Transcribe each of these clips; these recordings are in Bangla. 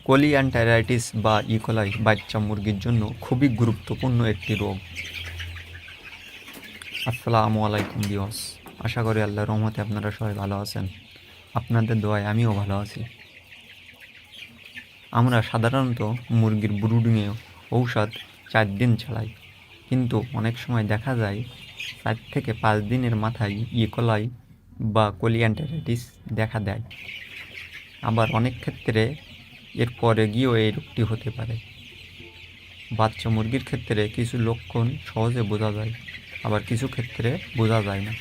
কোলিয়ান্টারাইটিস বা ইকোলাই বাচ্চা মুরগির জন্য খুবই গুরুত্বপূর্ণ একটি রোগ। আসসালামু আলাইকুম ভিউয়ার্স, আশা করি আল্লাহর রহমতে আপনারা সবাই ভালো আছেন। আপনাদের দোয়ায় আমিও ভালো আছি। আমরা সাধারণত মুরগির ব্রুডিংয়ে ঔষধ 4 দিন চালাই, কিন্তু অনেক সময় দেখা যায় 4 থেকে 5 দিনের মাথায় ইকোলাই বা কোলিয়ান্টারাইটিস দেখা দেয়। আবার অনেক ক্ষেত্রে এর পরে গিয়েও এই রোগটি হতে পারে। বাচ্চা মুরগির ক্ষেত্রে কিছু লক্ষণ সহজে বোঝা যায়, আবার কিছু ক্ষেত্রে বোঝা যায় না।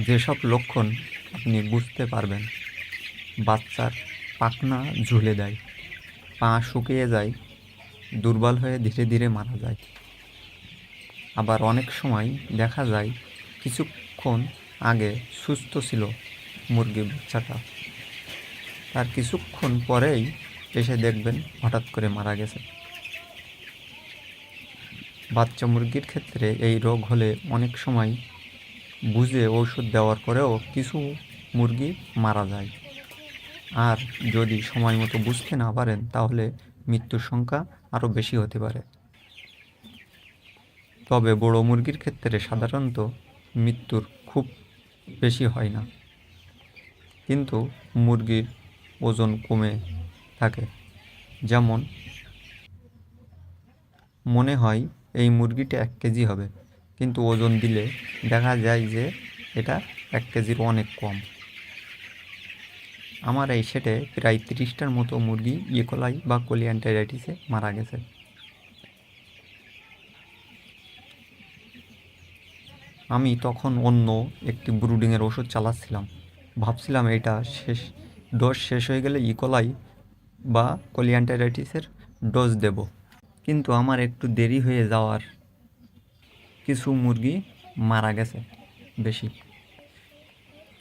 যেসব লক্ষণ আপনি বুঝতে পারবেন: বাচ্চার পাখনা ঝুলে দেয়, পা শুকিয়ে যায়, দুর্বল হয়ে ধীরে ধীরে মারা যায়। আবার অনেক সময় দেখা যায় কিছুক্ষণ আগে সুস্থ ছিল মুরগির বাচ্চাটা, তার কিছুক্ষণ পরেই এসে দেখবেন হঠাৎ করে মারা গেছে। বাচ্চা মুরগির ক্ষেত্রে এই রোগ হলে অনেক সময় বুঝে ঔষধ দেওয়ার পরেও কিছু মুরগি মারা যায়। আর যদি সময় মতো বুঝতে না পারেন তাহলে মৃত্যুর সংখ্যা আরও বেশি হতে পারে। তবে বড় মুরগির ক্ষেত্রে সাধারণত মৃত্যুর খুব বেশি হয় না, কিন্তু মুরগির ওজন কমে থাকে। যেমন মনে হয় এই মুরগিটা 1 কেজি হবে, কিন্তু ওজন দিলে দেখা যায় যে এটা 1 কেজির অনেক কম। আমার এই সেটে প্রায় 30টার মতো মুরগি ইকোলাই বা কোলিয়ান্টারাইটিসে মারা গেছে। আমি তখন অন্য একটি ব্রুডিংয়ের ওষুধ চালাচ্ছিলাম, ভাবছিলাম এটা ডোজ শেষ হয়ে গেলে ইকোলাই বা কোলিয়ান্টারাইটিসের ডোজ দেব, কিন্তু আমার একটু দেরি হয়ে যাওয়ার কিছু মুরগি মারা গেছে বেশি।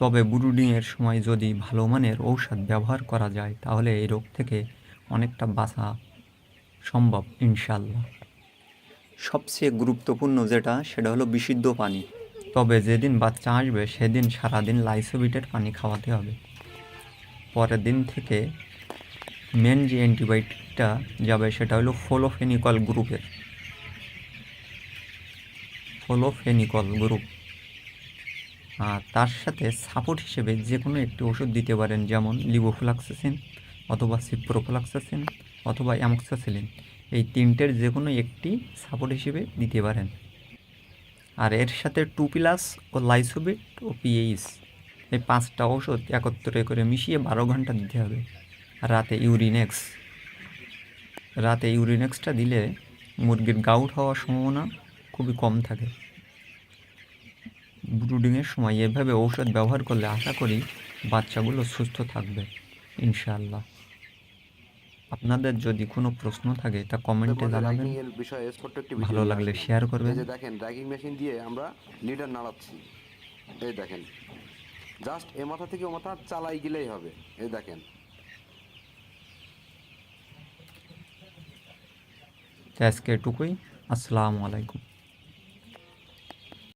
তবে ব্রুডিংয়ের সময় যদি ভালো মানের ঔষধ ব্যবহার করা যায় তাহলে এই রোগ থেকে অনেকটা বাঁচা সম্ভব ইনশাল্লাহ। সবচেয়ে গুরুত্বপূর্ণ সেটা হলো বিশুদ্ধ পানি। তবে যেদিন বাচ্চা আসবে সেদিন সারাদিন লাইসোবিটের পানি খাওয়াতে হবে। পরের দিন থেকে মেন যে অ্যান্টিবায়োটিকটা যাবে সেটা হলো ফ্লোফেনিকল গ্রুপ। আর তার সাথে সাপোর্ট হিসেবে যে কোনো একটি ওষুধ দিতে পারেন, যেমন লিভোফ্লক্সাসিন অথবা সিপ্রোফ্লক্সাসিন অথবা অ্যামোক্সাসিলিন। এই 3টের যে কোনো একটি সাপোর্ট হিসেবে দিতে পারেন। আর এর সাথে 2+ ও লাইসোবিট ও পিএইচ, এই 5টা ওষুধ একত্রে করে মিশিয়ে 12 ঘন্টা দিতে হবে। রাতে ইউরিনেক্সটা দিলে মুরগির গাউট হওয়ার সম্ভাবনা খুবই কম থাকে। ব্রুডিংয়ের সময় এভাবে ঔষধ ব্যবহার করলে আশা করি বাচ্চাগুলো সুস্থ থাকবে ইনশাআল্লাহ। আপনাদের যদি কোনো প্রশ্ন থাকে তা কমেন্টে জানাবেন। এর বিষয়ে ছোট্ট একটি ভালো ভিডিও লাগলে শেয়ার করবেন। এই যে দেখেন, র্যাগিং মেশিন দিয়ে আমরা লিডার নাড়াচ্ছি। এই দেখেন, জাস্ট এ মাথা থেকে ও মাথা চালাই গেলেই হবে। এই দেখেন। আজকে এটুকুই। আসসালামু আলাইকুম।